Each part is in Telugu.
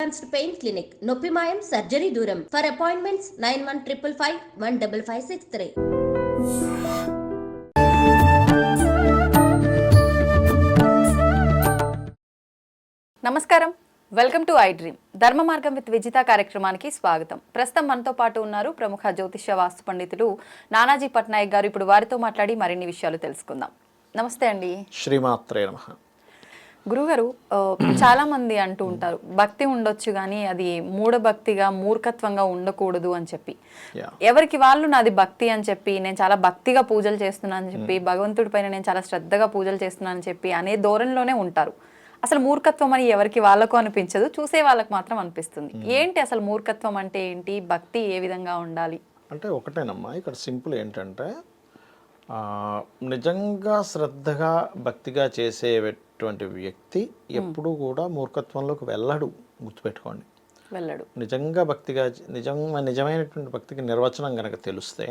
అడ్వాన్స్డ్ పెయిన్ క్లినిక్, నొప్పి మాయం, సర్జరీ దూరం. For appointments 9155515563. నమస్కారం, వెల్కమ్ టు ఐ డ్రీమ్. ధర్మ మార్గం విత్ విజిత కార్యక్రమానికి స్వాగతం. ప్రస్తుతం మనతో పాటు ఉన్నారు ప్రముఖ జ్యోతిష్య వాస్తు పండితులు నానాజీ పట్నాయక్ గారు. ఇప్పుడు వారితో మాట్లాడి మరిన్ని విషయాలు తెలుసుకుందాం. నమస్తే అండి. శ్రీమాత్రే నమః. గురుగారు, చాలా మంది అంటూ ఉంటారు భక్తి ఉండొచ్చు కానీ అది మూఢభక్తిగా మూర్ఖత్వంగా ఉండకూడదు అని చెప్పి. ఎవరికి వాళ్ళు నాది భక్తి అని చెప్పి, నేను చాలా భక్తిగా పూజలు చేస్తున్నాను అని చెప్పి, భగవంతుడి పైన నేను చాలా శ్రద్ధగా పూజలు చేస్తున్నాను అని చెప్పి అనే ధోరణిలోనే ఉంటారు. అసలు మూర్ఖత్వం అని ఎవరికి వాళ్ళకు అనిపించదు, చూసే వాళ్ళకు మాత్రం అనిపిస్తుంది. ఏంటి అసలు మూర్ఖత్వం అంటే ఏంటి, భక్తి ఏ విధంగా ఉండాలి అంటే ఒకటేనమ్మా, ఇక్కడ సింపుల్ ఏంటంటే నిజంగా శ్రద్ధగా భక్తిగా చేసేటువంటి వ్యక్తి ఎప్పుడూ కూడా మూర్ఖత్వంలోకి వెళ్ళడు. గుర్తుపెట్టుకోండి, వెళ్ళడు. నిజంగా భక్తిగా నిజమైనటువంటి భక్తికి నిర్వచనం కనుక తెలిస్తే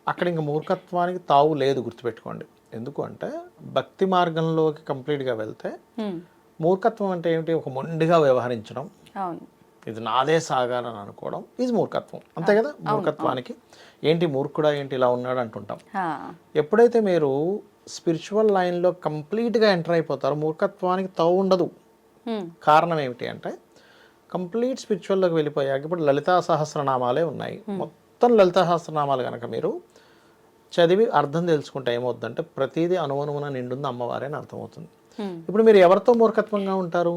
అక్కడ ఇంకా మూర్ఖత్వానికి తావు లేదు. గుర్తుపెట్టుకోండి. ఎందుకు అంటే భక్తి మార్గంలోకి కంప్లీట్గా వెళ్తే మూర్ఖత్వం అంటే ఏమిటి, ఒక మొండిగా వ్యవహరించడం, ఇది నాదే సాగాలని అనుకోవడం, ఇది మూర్ఖత్వం. అంతే కదా. మూర్ఖత్వానికి ఏంటి మూర్ఖుడా ఏంటి ఇలా ఉన్నాడు అంటుంటాం. ఎప్పుడైతే మీరు స్పిరిచువల్ లైన్లో కంప్లీట్గా ఎంటర్ అయిపోతారో మూర్ఖత్వానికి తావు ఉండదు. కారణం ఏమిటి అంటే కంప్లీట్ స్పిరిచువల్లోకి వెళ్ళిపోయాక ఇప్పుడు లలితా సహస్రనామాలే ఉన్నాయి. మొత్తం లలితా సహస్రనామాలు కనుక మీరు చదివి అర్థం తెలుసుకుంటే ఏమవుతుందంటే ప్రతిదీ అనువనువున నిండుంది అమ్మవారే అని అర్థమవుతుంది. ఇప్పుడు మీరు ఎవరితో మూర్ఖత్వంగా ఉంటారు?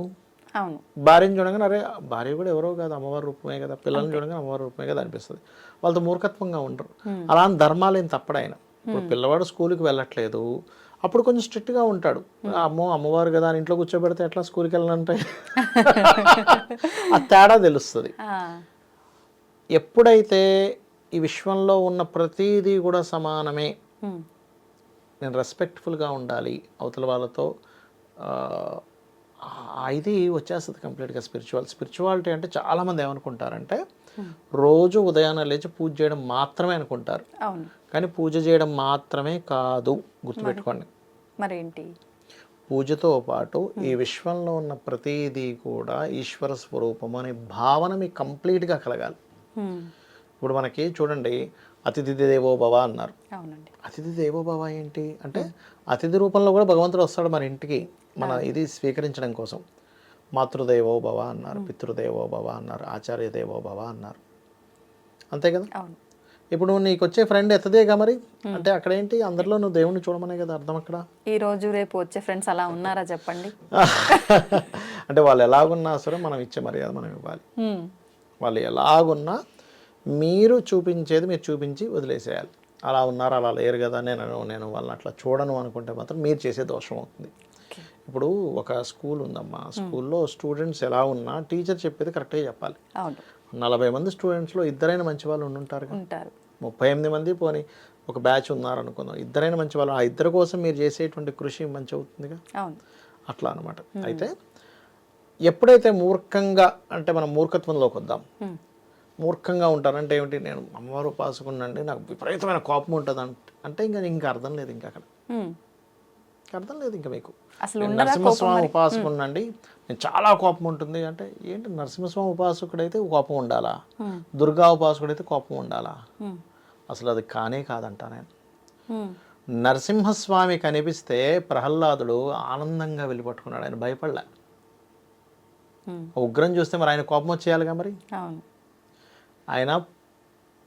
భార్యను చూడగానే అరే భార్య కూడా ఎవరో కాదు అమ్మవారి రూపమే కదా, పిల్లల్ని చూడగానే అమ్మవారి రూపమే కదా అనిపిస్తుంది. వాళ్ళతో మూర్ఖత్వంగా ఉండరు. అలా ధర్మాలు ఏం తప్పడాయన. ఇప్పుడు పిల్లవాడు స్కూల్కి వెళ్ళట్లేదు, అప్పుడు కొంచెం స్ట్రిక్ట్గా ఉంటాడు. అమ్మవారు కదా అని ఇంట్లో కూర్చోబెడితే ఎట్లా స్కూల్కి వెళ్ళాలంటే ఆ తేడా తెలుస్తుంది. ఎప్పుడైతే ఈ విశ్వంలో ఉన్న ప్రతిదీ కూడా సమానమే, నేను రెస్పెక్ట్ఫుల్గా ఉండాలి అవతల వాళ్ళతో, ఇది వచ్చేస్తుంది కంప్లీట్గా స్పిరిచువాలిటీ. అంటే చాలామంది ఏమనుకుంటారంటే రోజు ఉదయాన్నే లేచి పూజ చేయడం మాత్రమే అనుకుంటారు. కానీ పూజ చేయడం మాత్రమే కాదు. గుర్తుపెట్టుకోండి. మరేంటి? పూజతో పాటు ఈ విశ్వంలో ఉన్న ప్రతిదీ కూడా ఈశ్వర స్వరూపము అనే భావన మీకు కంప్లీట్గా కలగాలి. ఇప్పుడు మనకి చూడండి, అతిథి దేవో భవ అన్నారు. అతిథి దేవో భవ ఏంటి అంటే అతిథి రూపంలో కూడా భగవంతుడు వస్తాడు మన ఇంటికి, మన ఇది స్వీకరించడం కోసం. మాతృదేవో భవ అన్నారు, పితృదేవో భవ అన్నారు, ఆచార్య దేవో భవ అన్నారు. అంతే కదా. ఇప్పుడు నీకు వచ్చే ఫ్రెండ్ ఎత్తదేగా మరి, అంటే అక్కడ ఏంటి అందరిలో నువ్వు దేవుణ్ణి చూడమనే కదా అర్థం. అక్కడ ఈ రోజు రేపు వచ్చే ఫ్రెండ్స్ అలా ఉన్నారా చెప్పండి. అంటే వాళ్ళు ఎలాగున్నా సరే మనం ఇచ్చే మర్యాద మనం ఇవ్వాలి. వాళ్ళు ఎలాగున్నా మీరు చూపించేది మీరు చూపించి వదిలేసేయాలి. అలా ఉన్నారు అలా లేరు కదా నేను వాళ్ళని అట్లా చూడను అనుకుంటే మాత్రం మీరు చేసే దోషం అవుతుంది. ఇప్పుడు ఒక స్కూల్ ఉందమ్మా, స్కూల్లో స్టూడెంట్స్ ఎలా ఉన్నా టీచర్ చెప్పేది కరెక్ట్గా చెప్పాలి. 40 మంది స్టూడెంట్స్లో ఇద్దరైనా మంచి వాళ్ళు ఉంటారు. 38 మంది పోనీ ఒక బ్యాచ్ ఉన్నారు అనుకుందాం, ఇద్దరైనా మంచి వాళ్ళు, ఆ ఇద్దరి కోసం మీరు చేసేటువంటి కృషి మంచి అవుతుందిగా. అట్లా అనమాట. అయితే ఎప్పుడైతే మూర్ఖంగా అంటే మనం మూర్ఖత్వంలోకి వద్దాం. మూర్ఖంగా ఉంటారంటే ఏమిటి, నేను అమ్మవారు ఉపాసకునండి నాకు విపరీతమైన కోపం ఉంటుంది అంటే ఇంకా అర్థం లేదు. ఇంకా అక్కడ అర్థం లేదు. ఇంకా మీకు నరసింహస్వామి ఉపాసకునండి నేను చాలా కోపం ఉంటుంది అంటే ఏంటి, నరసింహస్వామి ఉపాసకుడైతే కోపం ఉండాలా, దుర్గా ఉపాసకుడైతే కోపం ఉండాలా? అసలు అది కానే కాదంట నేను. నరసింహస్వామి కనిపిస్తే ప్రహ్లాదుడు ఆనందంగా వెళ్ళిపట్టుకున్నాడు, ఆయన భయపడలే. ఉగ్రం చూస్తే మరి ఆయన కోపం వచ్చేయాలిగా. మరి ఆయన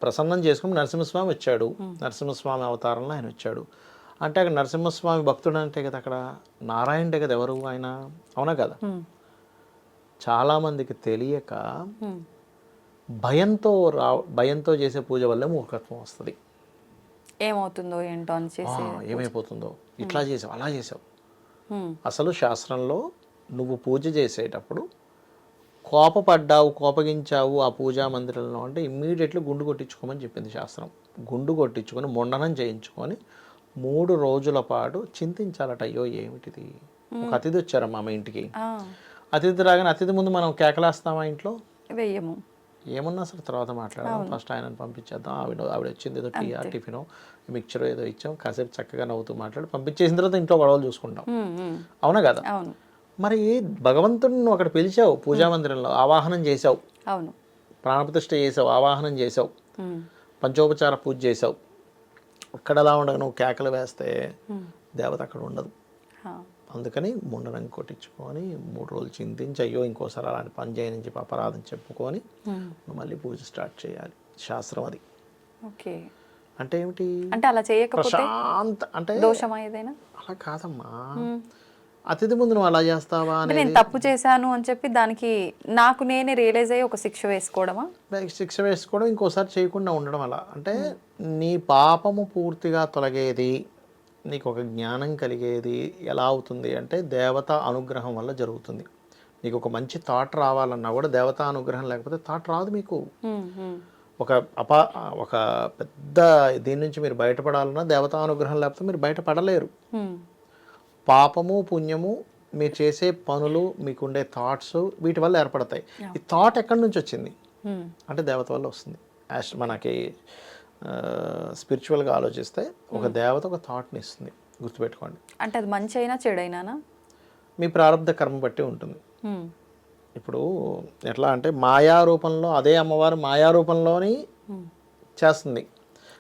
ప్రసన్నం చేసుకుని నరసింహస్వామి వచ్చాడు, నరసింహస్వామి అవతారంలో ఆయన వచ్చాడు అంటే అక్కడ నరసింహస్వామి భక్తుడు అంటే కదా అక్కడ నారాయణుడే కదా ఎవరు ఆయన, అవునా కదా. చాలామందికి తెలియక భయంతో చేసే పూజ వల్లే మూర్ఖత్వం వస్తుంది. ఏమవుతుందో ఏంటో అని చేసి ఏమైపోతుందో ఇట్లా చేసావు అలా చేసావు. అసలు శాస్త్రంలో నువ్వు పూజ చేసేటప్పుడు కోపపడ్డావు కోపగించావు ఆ పూజా మందిరంలో అంటే ఇమ్మీడియట్లీ గుండు కొట్టించుకోమని చెప్పింది శాస్త్రం. గుండు కొట్టించుకొని మొండనం చేయించుకొని 3 రోజుల పాటు చింతించాలట. అయ్యో ఏమిటిది, ఒక అతిథి వచ్చారమ్మా మా ఇంటికి, అతిథి రాగానే అతిథి ముందు మనం కేకలేస్తామా ఇంట్లో? వెయ్యము. ఏమన్నా సరే తర్వాత మాట్లాడదాం, ఫస్ట్ ఆయనను పంపించేద్దాం, ఆవిడ వచ్చింది ఏదో టీ టిఫినో మిక్చర్ ఏదో ఇచ్చాం, కాసేపు చక్కగా నవ్వుతూ మాట్లాడి పంపించేసిన తర్వాత ఇంట్లో గొడవలు చూసుకుంటాం, అవునా కదా. మరి భగవంతుడిని నువ్వు అక్కడ పిలిచావు, పూజా మందిరంలో ఆవాహనం చేసావు, అవును, ప్రాణప్రతిష్ఠ చేసావు, ఆవాహనం చేసావు, పంచోపచార పూజ చేసావు. అక్కడ అలా ఉండగా నువ్వు కేకలు వేస్తే దేవత అక్కడ ఉండదు. అందుకని ముండరంగి కొట్టించుకొని 3 రోజులు చింతించి అయ్యో ఇంకోసారి అలాంటి పని చేయని చెప్పి అపరాధం చెప్పుకొని నువ్వు మళ్ళీ పూజ స్టార్ట్ చేయాలి. శాస్త్రం అది. ఓకే, అంటే ఏమిటి, అంటే అలా చేయకపోతే ప్రశాంత అంటే దోషమా ఏదైనా? అలా కాదమ్మా, అతిథి ముందు నువ్వు అలా చేస్తావా అంటే అని నేను తప్పు చేశాను అని చెప్పి దానికి నాకు నేనే రియలైజ్ అయ్యి ఒక శిక్ష వేసుకోవడమా? శిక్ష వేసుకోవడం, ఇంకోసారి చేయకుండా ఉండడం. అలా అంటే నీ పాపము పూర్తిగా తొలగేది, నీకు ఒక జ్ఞానం కలిగేది ఎలా అవుతుంది అంటే దేవతా అనుగ్రహం వల్ల జరుగుతుంది. నీకు ఒక మంచి థాట్ రావాలన్నా కూడా దేవతా అనుగ్రహం లేకపోతే థాట్ రాదు మీకు. ఒక పెద్ద దీని నుంచి మీరు బయటపడాలన్నా దేవతా అనుగ్రహం లేకపోతే మీరు బయటపడలేరు. పాపము పుణ్యము మీరు చేసే పనులు, మీకుండే థాట్స్, వీటి వల్ల ఏర్పడతాయి. ఈ థాట్ ఎక్కడి నుంచి వచ్చింది అంటే దేవత వల్ల వస్తుంది. మనకి స్పిరిచువల్గా ఆలోచిస్తే ఒక దేవత ఒక థాట్ని ఇస్తుంది, గుర్తుపెట్టుకోండి. అంటే అది మంచి అయినా చెడైనా మీ ప్రారంభ కర్మ బట్టి ఉంటుంది. ఇప్పుడు ఎట్లా అంటే మాయా రూపంలో అదే అమ్మవారు మాయా రూపంలోని చేస్తుంది,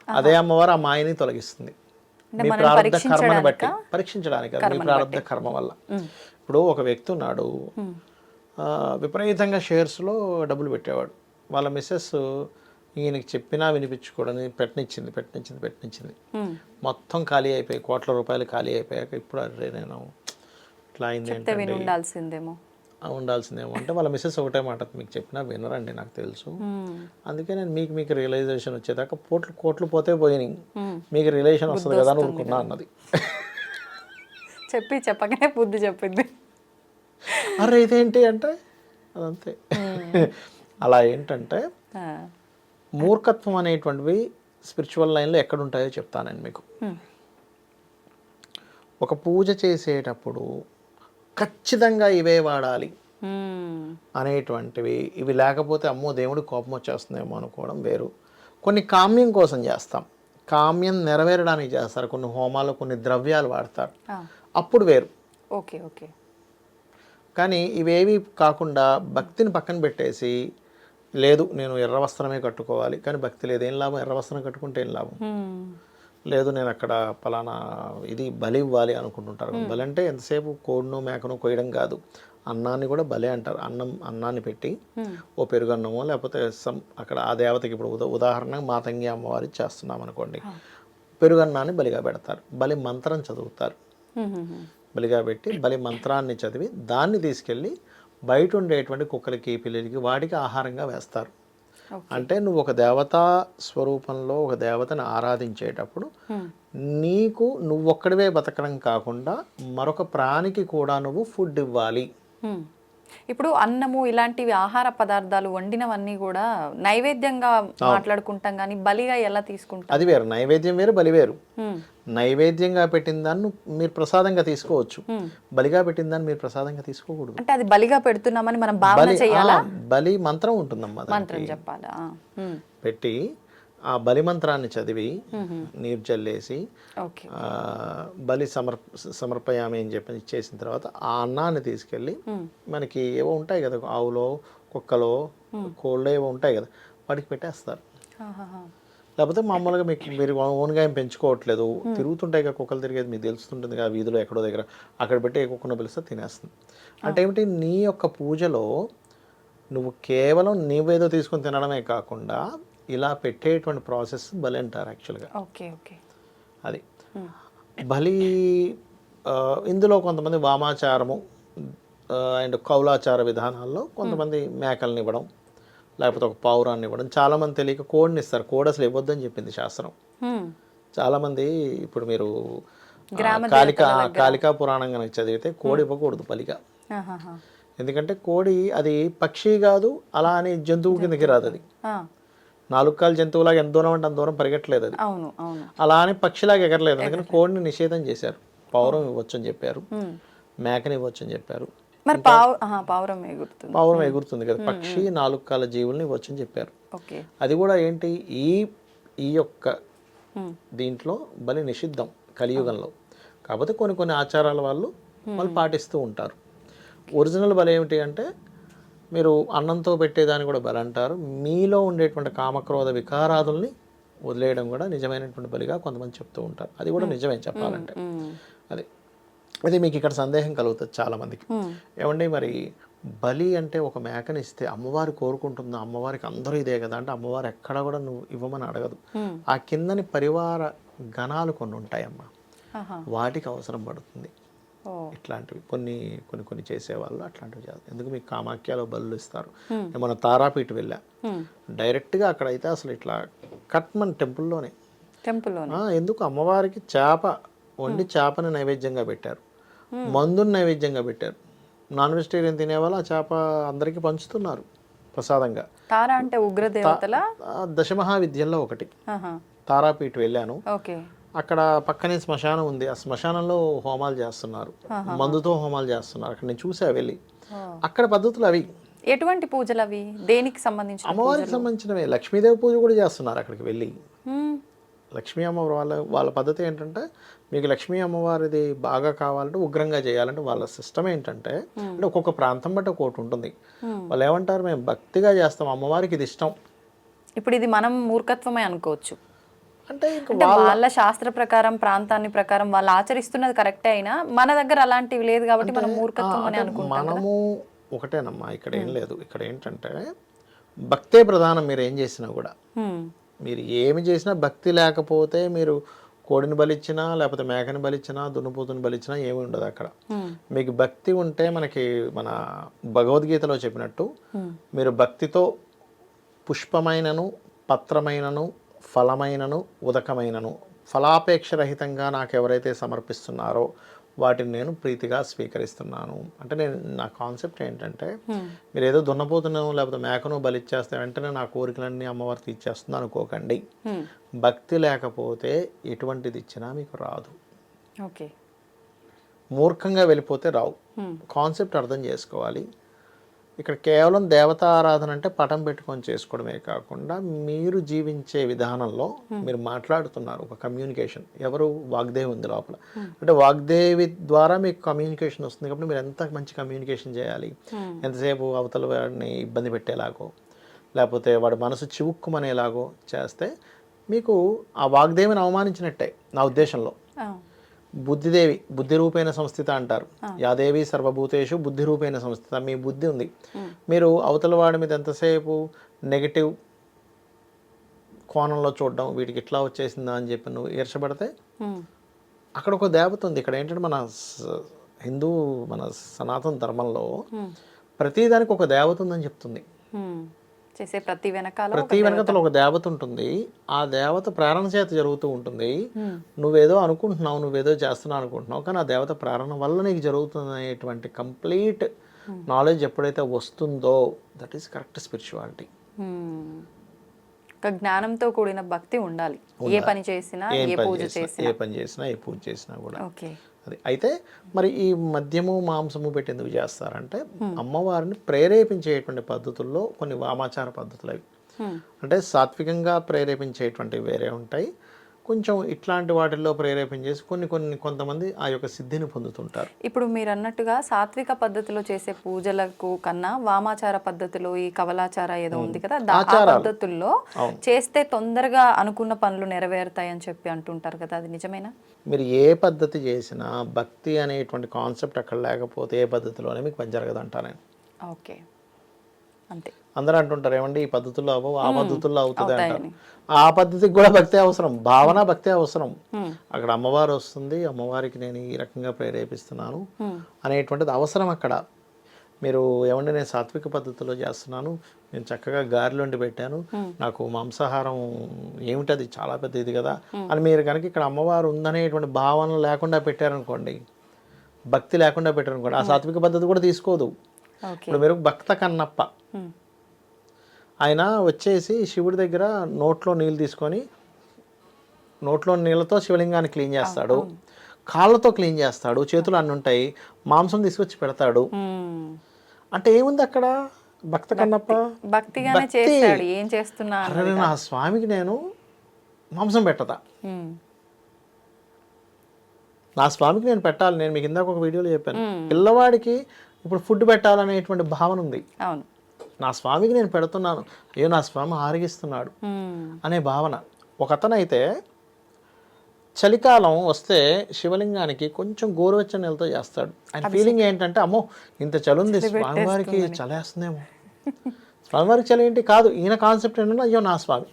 అదే అమ్మవారు ఆ మాయని తొలగిస్తుంది. మీ ప్రారంభ కర్మని బట్టి, పరీక్షించడానికి అది మీ ప్రారంభ కర్మ వల్ల. ఇప్పుడు ఒక వ్యక్తి ఉన్నాడు, విపరీతంగా షేర్స్లో డబ్బులు పెట్టేవాడు. వాళ్ళ మిస్సెస్ ఈయనకి చెప్పినా వినిపించుకోవడం పెట్టనిచ్చింది. మొత్తం ఖాళీ అయిపోయి, కోట్ల రూపాయలు ఖాళీ అయిపోయాక ఇప్పుడు అరే నేను ఇట్లా అయింది ఏంటంటే ఉండాల్సిందేమో అంటే వాళ్ళ మిస్సెస్ ఒకటే మాట, మీకు చెప్పినా వినరండి నాకు తెలుసు, అందుకే నేను మీకు రియలైజేషన్ వచ్చేదాకా కోట్లు పోతే పోయినాయి, మీకు రిలేషన్ వస్తుంది కదా అని ఊరుకున్నా అన్నది. చెప్పగానే బుద్ధి చెప్పింది. అరే ఇదేంటి అంటే అదంతే. అలా ఏంటంటే మూర్ఖత్వం అనేటువంటివి స్పిరిచువల్ లైన్లో ఎక్కడ ఉంటాయో చెప్తాను నేను మీకు. ఒక పూజ చేసేటప్పుడు ఖచ్చితంగా ఇవే వాడాలి అనేటువంటివి, ఇవి లేకపోతే అమ్మో దేవుడు కోపం వచ్చేస్తుందేమో అనుకోవడం వేరు. కొన్ని కామ్యం కోసం చేస్తాం, కామ్యం నెరవేరడానికి చేస్తారు, కొన్ని హోమాలు కొన్ని ద్రవ్యాలు వాడతారు, అప్పుడు వేరు. Okay okay. కానీ ఇవేవి కాకుండా భక్తిని పక్కన పెట్టేసి లేదు నేను ఎర్ర వస్త్రమే కట్టుకోవాలి, కానీ భక్తి లేదు, ఏం లాభం? ఎర్ర వస్త్రం కట్టుకుంటే ఏం లాభం? లేదు నేను అక్కడ పలానా ఇది బలి ఇవ్వాలి అనుకుంటుంటారు. బలి అంటే ఎంతసేపు కోడిను మేకను కొయ్యడం కాదు, అన్నాన్ని కూడా బలి అంటారు. అన్నాన్ని పెట్టి ఓ పెరుగన్నమో లేకపోతే అక్కడ ఆ దేవతకి ఇప్పుడు ఉదాహరణగా మాతంగి అమ్మవారి చేస్తున్నాం అనుకోండి, పెరుగన్నాన్ని బలిగా పెడతారు, బలి మంత్రం చదువుతారు, బలిగా పెట్టి బలి మంత్రాన్ని చదివి దాన్ని తీసుకెళ్ళి బయట ఉండేటువంటి కుక్కలకి పిల్లలకి వాటికి ఆహారంగా వేస్తారు. అంటే నువ్వు ఒక దేవతా స్వరూపంలో ఒక దేవతను ఆరాధించేటప్పుడు నీకు నువ్వొక్కడివే బతకడం కాకుండా మరొక ప్రాణికి కూడా నువ్వు ఫుడ్ ఇవ్వాలి. ఇప్పుడు అన్నము ఇలాంటివి ఆహార పదార్థాలు వండినవన్నీ కూడా నైవేద్యంగా మాట్లాడుకుంటాం, కానీ బలిగా ఎలా తీసుకుంటాం? అది వేరు, నైవేద్యం వేరు, బలి వేరు. నైవేద్యంగా పెట్టిన దాన్ని మీరు ప్రసాదంగా తీసుకోవచ్చు, బలిగా పెట్టిన దాన్ని మీరు ప్రసాదంగా తీసుకోకూడదు. అంటే అది బలిగా పెడుతున్నామని మనం భావన చేయాలా? బలి మంత్రం ఉంటుందమ్మా, మంత్రం చెప్పాలా? పెట్టి ఆ బలి మంత్రాన్ని చదివి నీరు చల్లేసి బలి సమర్పయామి అని చెప్పి ఇచ్చేసిన తర్వాత ఆ అన్నాన్ని తీసుకెళ్ళి మనకి ఏవో ఉంటాయి కదా, ఆవులో కుక్కలో కోళ్ళు ఏవో ఉంటాయి కదా, వాటికి పెట్టేస్తారు. లేకపోతే మామూలుగా మీరు ఓన్గా ఏం పెంచుకోవట్లేదు, తిరుగుతుంటాయి కదా కుక్కలు తిరిగేది మీకు తెలుస్తుంటుంది కదా వీధిలో ఎక్కడో దగ్గర, అక్కడ పెట్టి ఏ కుక్కను పిలిస్తే తినేస్తుంది. అంటే ఏమిటి, నీ యొక్క పూజలో నువ్వు కేవలం నీవేదో తీసుకొని తినడమే కాకుండా ఇలా పెట్టేటువంటి ప్రాసెస్ బలి అంటారు యాక్చువల్గా. Okay okay. అది బలి. ఇందులో కొంతమంది వామాచారము అండ్ కౌలాచార విధానాల్లో కొంతమంది మేకల్ని ఇవ్వడం, లేకపోతే ఒక పావురాన్ని ఇవ్వడం, చాలామంది తెలియక కోడిని ఇస్తారు. కోడి అసలు ఇవ్వద్దని చెప్పింది శాస్త్రం. చాలామంది ఇప్పుడు మీరు కాళికా పురాణం కనుక చదివితే కోడి ఇవ్వకూడదు బలిగా. ఎందుకంటే కోడి అది పక్షి కాదు, అలా అని జంతువు కిందకి రాదు. అది 4 కాళ్ళ జంతువులాగా ఎంత దూరం అంటే అంత దూరం పరిగెట్టలేదు అది, అలా అని పక్షిలాగా ఎగరలేదు. అందుకని కోడిని నిషేధం చేశారు. పౌరం ఇవ్వచ్చు అని చెప్పారు, మేకని ఇవ్వచ్చు అని చెప్పారు. పావురం ఎగురుతుంది కదా, పక్షి 4 కాళ్ళ జీవుల్ని ఇవ్వచ్చు అని చెప్పారు. అది కూడా ఏంటి, ఈ యొక్క దీంట్లో బలి నిషిద్ధం కలియుగంలో. కాకపోతే కొన్ని ఆచారాల వాళ్ళు పాటిస్తూ ఉంటారు. ఒరిజినల్ బలి ఏమిటి అంటే మీరు అన్నంతో పెట్టేదాన్ని కూడా బలి అంటారు. మీలో ఉండేటువంటి కామక్రోధ వికారాదుల్ని వదిలేయడం కూడా నిజమైనటువంటి బలిగా కొంతమంది చెప్తూ ఉంటారు. అది కూడా నిజమే చెప్పాలంటే. అది మీకు ఇక్కడ సందేహం కలుగుతుంది చాలామందికి. ఏమండి మరి బలి అంటే ఒక మేకని ఇస్తే అమ్మవారు కోరుకుంటుందా, అమ్మవారికి అందరూ ఇదే కదా అంటే అమ్మవారు ఎక్కడ కూడా నువ్వు ఇవ్వమని అడగదు. ఆ కిందని పరివార గణాలు కొన్ని ఉంటాయమ్మా, వాటికి అవసరం పడుతుంది. ఇట్లాంటివి కొన్ని చేసేవాళ్ళు అట్లాంటివి చేయాలి. ఎందుకు మీకు కామాఖ్యలో బలులు ఇస్తారు. మన తారాపీఠ వెళ్ళా డైరెక్ట్గా అక్కడైతే అసలు ఇట్లా కట్మన్ టెంపుల్లోనే ఎందుకు అమ్మవారికి చేప వండి చేపని నైవేద్యంగా పెట్టారు, మందుని నైవేద్యంగా పెట్టారు. నాన్ వెజిటేరియన్ తినేవాళ్ళు ఆ చేప అందరికీ పంచుతున్నారు ప్రసాదంగా. తారా అంటే ఉగ్రదేవతల దశమహావిద్యల్లో ఒకటి తారాపీఠ వెళ్ళాను. అక్కడ పక్కనే శ్మశానం ఉంది. ఆ శ్మశానంలో హోమాలు చేస్తున్నారు, మందుతో హోమాలు చేస్తున్నారు. అక్కడ నేను చూసా వెళ్ళి. అక్కడ పద్ధతులు అవి. ఎటువంటి పూజలు అవి? దేనికి సంబంధించిన? అమ్మవారికి సంబంధించినవి. లక్ష్మీదేవి పూజ కూడా చేస్తున్నారు అక్కడికి వెళ్ళి. లక్ష్మీ అమ్మవారి వాళ్ళ పద్ధతి ఏంటంటే మీకు లక్ష్మీ అమ్మవారిది బాగా కావాలంటే ఉగ్రంగా చేయాలంటే వాళ్ళ సిస్టమ్ ఏంటంటే అంటే ఒక్కొక్క ప్రాంతం బట్టి ఒక్కొక్కటి ఉంటుంది. వాళ్ళు ఏమంటారు, మేము భక్తిగా చేస్తాం, అమ్మవారికి ఇది ఇష్టం. ఇప్పుడు ఇది మనం మూర్ఖత్వమే అనుకోవచ్చు. అంటే వాళ్ళ శాస్త్ర ప్రకారం ప్రాంతాన్ని ప్రకారం వాళ్ళు ఆచరిస్తున్నది కరెక్టే అయినా మన దగ్గర అలాంటివి లేదు కాబట్టి మనం మూర్ఖత్వం అని అనుకుంటాం. మనము ఒకటేనమ్మా, ఇక్కడ ఏం లేదు. ఇక్కడ ఏంటంటే భక్తే ప్రధానం. మీరు ఏం చేసినా కూడా, మీరు ఏమి చేసినా భక్తి లేకపోతే మీరు కోడిని బలిచ్చినా లేకపోతే మేకని బలిచ్చినా దున్నపోతుని బలిచ్చినా ఏమి ఉండదు అక్కడ. మీకు భక్తి ఉంటే మనకి మన భగవద్గీతలో చెప్పినట్టు మీరు భక్తితో పుష్పమైనను పత్రమైనను ఫలమైనను ఉదకమైనను ఫలాపేక్ష రహితంగా నాకు ఎవరైతే సమర్పిస్తున్నారో వాటిని నేను ప్రీతిగా స్వీకరిస్తున్నాను అంటే నా కాన్సెప్ట్ ఏంటంటే మీరు ఏదో దున్నపోతును లేకపోతే మేకను బలిచ్చేస్తే వెంటనే నా కోరికలన్నీ అమ్మవారు తీర్చేస్తుంది అనుకోకండి. భక్తి లేకపోతే ఎటువంటిది ఇచ్చినా మీకు రాదు. ఓకే, మూర్ఖంగా వెళ్ళిపోతే రావు. కాన్సెప్ట్ అర్థం చేసుకోవాలి. ఇక్కడ కేవలం దేవతా ఆరాధన అంటే పటం పెట్టుకొని చేసుకోవడమే కాకుండా మీరు జీవించే విధానంలో మీరు మాట్లాడుతున్నారు ఒక కమ్యూనికేషన్. ఎవరు? వాగ్దేవి ఉంది లోపల. అంటే వాగ్దేవి ద్వారా మీకు కమ్యూనికేషన్ వస్తుంది కాబట్టి మీరు ఎంత మంచి కమ్యూనికేషన్ చేయాలి, ఎంతసేపు అవతల వాడిని ఇబ్బంది పెట్టేలాగో లేకపోతే వాడి మనసు చివుక్కుమనేలాగో చేస్తే మీకు ఆ వాగ్దేవిని అవమానించినట్టే నా ఉద్దేశంలో. బుద్ధిదేవి బుద్ధి రూపేణ సంస్థిత అంటారు. యాదేవి సర్వభూతేషు బుద్ధి రూపేణ సంస్థిత. మీ బుద్ధి ఉంది. మీరు అవతల వాడి మీద ఎంతసేపు నెగిటివ్ కోణంలో చూడడం, వీటికి ఇట్లా వచ్చేసిందా అని చెప్పి నువ్వు ఈర్షపడితే అక్కడ ఒక దేవత ఉంది. ఇక్కడ ఏంటంటే మన హిందూ మన సనాతన ధర్మంలో ప్రతిదానికి ఒక దేవత ఉందని చెప్తుంది. చేసే ప్రతి వెనకాల ఒక దేవత ఉంటుంది. ఆ దేవత ప్రేరణ చేత జరుగుతూ ఉంటుంది. నువ్వేదో అనుకుంటున్నావు, నువ్వేదో చేస్తున్నావు అనుకుంటున్నావు, కానీ ఆ దేవత ప్రేరణ వల్ల నీకు జరుగుతుంది అనేటువంటి కంప్లీట్ నాలెడ్జ్ ఎప్పుడైతే వస్తుందో దట్ ఈస్ కరెక్ట్ స్పిరిచువాలిటీ. ఒక జ్ఞానంతో కూడిన భక్తి ఉండాలి. ఏ పని చేసినా ఏ పూజ చేసినా కూడా. అది అయితే మరి ఈ మద్యము మాంసము పెట్టి ఎందుకు చేస్తారంటే అమ్మవారిని ప్రేరేపించేటువంటి పద్ధతుల్లో కొన్ని వామాచార పద్ధతులు అవి. అంటే సాత్వికంగా ప్రేరేపించేటువంటివి వేరే ఉంటాయి, కొంచెం ఇట్లాంటి వాటిల్లో ప్రేరేపించేసి కొంతమంది ఆ యొక్క సిద్ధిని పొందుతుంటారు. ఇప్పుడు మీరు అన్నట్టుగా సాత్విక పద్ధతిలో చేసే పూజలకు కన్నా వామాచార పద్ధతిలో ఈ కవలాచార ఏదో ఉంది కదా, ఆ పద్ధతుల్లో చేస్తే తొందరగా అనుకున్న పనులు నెరవేరుతాయని చెప్పి అంటుంటారు కదా, అది నిజమేనా? మీరు ఏ పద్ధతి చేసినా భక్తి అనేటువంటి కాన్సెప్ట్ అక్కడ లేకపోతే ఏ పద్ధతిలోనే మీకు పని జరగదు అంటా నేను. ఓకే, అంతే. అందరూ అంటుంటారు ఏమండి ఈ పద్ధతుల్లో అవ్వవు, ఆ పద్ధతుల్లో అవుతుంది అంటారు. ఆ పద్ధతికి కూడా భక్తి అవసరం, భావన భక్తి అవసరం. అక్కడ అమ్మవారు వస్తుంది, అమ్మవారికి నేను ఈ రకంగా ప్రేరేపిస్తున్నాను అనేటువంటిది అవసరం అక్కడ. మీరు ఏమంటే నేను సాత్విక పద్ధతిలో చేస్తున్నాను, నేను చక్కగా గారెలు వండి పెట్టాను, నాకు మాంసాహారం ఏమిటది చాలా పెద్ద ఇది కదా అని మీరు కనుక ఇక్కడ అమ్మవారు ఉందనేటువంటి భావన లేకుండా పెట్టారనుకోండి, భక్తి లేకుండా పెట్టారనుకోండి, ఆ సాత్విక పద్ధతి కూడా తీసుకోదు. ఇప్పుడు మీరు భక్త కన్నప్ప ఆయన వచ్చేసి శివుడి దగ్గర నోట్లో నీళ్ళు తీసుకొని నోట్లో నీళ్ళతో శివలింగాన్ని క్లీన్ చేస్తాడు, కాళ్ళతో క్లీన్ చేస్తాడు, చేతులు అన్నీ ఉంటాయి, మాంసం తీసుకొచ్చి పెడతాడు. అంటే ఏముంది అక్కడ? భక్త కన్నప్ప నా స్వామికి నేను మాంసం పెట్టదా, నా స్వామికి నేను పెట్టాలి. నేను మీకు ఇందాక ఒక వీడియోలో చెప్పాను, పిల్లవాడికి ఇప్పుడు ఫుడ్ పెట్టాలనేటువంటి భావన ఉంది. అవును. నా స్వామికి నేను పెడుతున్నాను, అయ్యో నా స్వామి ఆరగిస్తున్నాడు అనే భావన. ఒక అతనైతే చలికాలం వస్తే శివలింగానికి కొంచెం గోరువెచ్చని నీళ్ళతో చేస్తాడు. ఆయన ఫీలింగ్ ఏంటంటే, అమ్మో ఇంత చలి ఉంది, స్వామివారికి చలేస్తుందేమో. స్వామివారికి చలి ఏంటి కాదు, ఈయన కాన్సెప్ట్ ఏంటంటే అయ్యో నా స్వామి.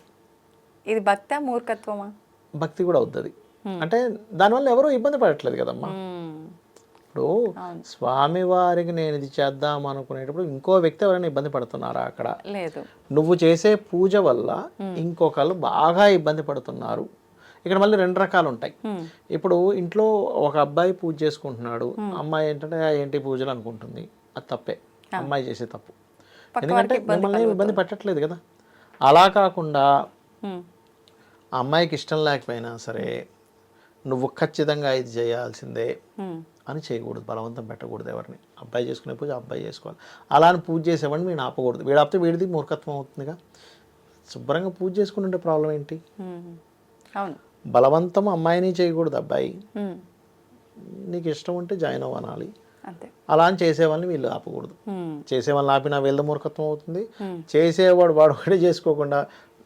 ఇది భక్తా మూర్ఖత్వమా? భక్తి కూడా అవుతుంది. అంటే దానివల్ల ఎవరు ఇబ్బంది పడట్లేదు కదమ్మా. ఇప్పుడు స్వామివారికి నేను ఇది చేద్దాం అనుకునేటప్పుడు ఇంకో వ్యక్తి ఎవరైనా ఇబ్బంది పడుతున్నారా అక్కడ? లేదు. నువ్వు చేసే పూజ వల్ల ఇంకొకళ్ళు బాగా ఇబ్బంది పడుతున్నారు. ఇక్కడ మళ్ళీ 2 రకాలు ఉంటాయి. ఇప్పుడు ఇంట్లో ఒక అబ్బాయి పూజ చేసుకుంటున్నాడు, అమ్మాయి ఏంటంటే ఏంటి పూజలు అనుకుంటుంది. అది తప్పే, అమ్మాయి చేసే తప్పు. ఎందుకంటే మిమ్మల్ని ఇబ్బంది పెట్టట్లేదు కదా. అలా కాకుండా ఆ అమ్మాయికి ఇష్టం లేకపోయినా సరే నువ్వు ఖచ్చితంగా ఇది చేయాల్సిందే అని చేయకూడదు, బలవంతం పెట్టకూడదు ఎవరిని. అబ్బాయి చేసుకునే పూజ అబ్బాయి చేసుకోవాలి. అలా అని పూజ చేసేవాడిని వీడు ఆపకూడదు. వీడు ఆపితే వీడిది మూర్ఖత్వం అవుతుందిగా. శుభ్రంగా పూజ చేసుకుంటుంటే ప్రాబ్లం ఏంటి? అవును. బలవంతం అమ్మాయిని చేయకూడదు, అబ్బాయి నీకు ఇష్టం ఉంటే జాయిన్ అవ్వనాలి. అలా అని చేసేవాళ్ళని వీళ్ళు ఆపకూడదు. చేసేవాళ్ళని ఆపినా వీళ్ళ మూర్ఖత్వం అవుతుంది. చేసేవాడు వాడు ఒకటే చేసుకోకుండా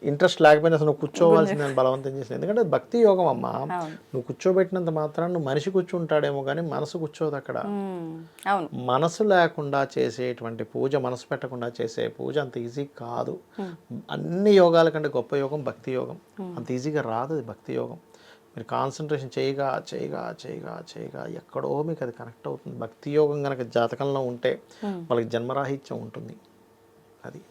ఇంట్రెస్ట్ లేకపోయినా అసలు నువ్వు కూర్చోవాల్సిందని బలవంతం చేసింది. ఎందుకంటే భక్తి యోగం అమ్మా. నువ్వు కూర్చోబెట్టినంత మాత్రాన్ని నువ్వు మనిషి కూర్చుంటాడేమో కానీ మనసు కూర్చోదు అక్కడ. మనసు లేకుండా చేసేటువంటి పూజ, మనసు పెట్టకుండా చేసే పూజ అంత ఈజీ కాదు. అన్ని యోగాల కంటే గొప్ప యోగం భక్తి యోగం. అంత ఈజీగా రాదు అది భక్తి యోగం. మీరు కాన్సన్ట్రేషన్ చేయగా చేయగా చేయగా చేయగా ఎక్కడో మీకు అది కనెక్ట్ అవుతుంది. భక్తి యోగం కనుక జాతకంలో ఉంటే వాళ్ళకి జన్మరాహిత్యం ఉంటుంది. అది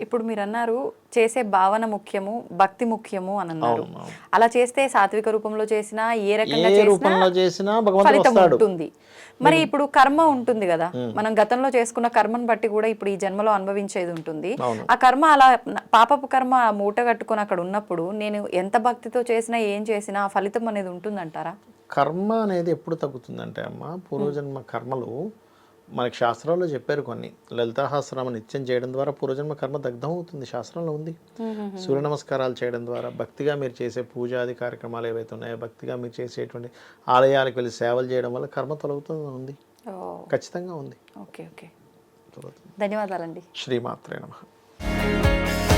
ఇప్పుడు మీరు అన్నారు చేసే భావన ముఖ్యము, భక్తి ముఖ్యము అని అన్నారు. అలా చేస్తే సాత్విక రూపంలో చేసినా ఏ రకంగా చేసినా ఫలితం ఉంటుంది. మరి ఇప్పుడు కర్మ ఉంటుంది కదా, మనం గతంలో చేసుకున్న కర్మను బట్టి కూడా ఇప్పుడు ఈ జన్మలో అనుభవించేది ఉంటుంది. ఆ కర్మ అలా పాపపు కర్మ మూట కట్టుకొని అక్కడ ఉన్నప్పుడు నేను ఎంత భక్తితో చేసినా ఏం చేసినా ఆ ఫలితం అనేది ఉంటుందంటారా? కర్మ అనేది ఎప్పుడు తగ్గుతుందంటే అమ్మ, పూర్వజన్మ కర్మలు మనకి శాస్త్రాల్లో చెప్పారు కొన్ని. లలితాహాస్రామ నిత్యం చేయడం ద్వారా పూర్వజన్మ కర్మ దగ్ధం అవుతుంది, శాస్త్రంలో ఉంది. సూర్య నమస్కారాలు చేయడం ద్వారా, భక్తిగా మీరు చేసే పూజాది కార్యక్రమాలు ఏవైతే ఉన్నాయో, భక్తిగా మీరు చేసేటువంటి ఆలయాలకు వెళ్ళి సేవలు చేయడం వల్ల కర్మ తొలగుతుంది ఉంది, ఖచ్చితంగా ఉంది. ధన్యవాదాలండి. శ్రీమాత్రే నమః.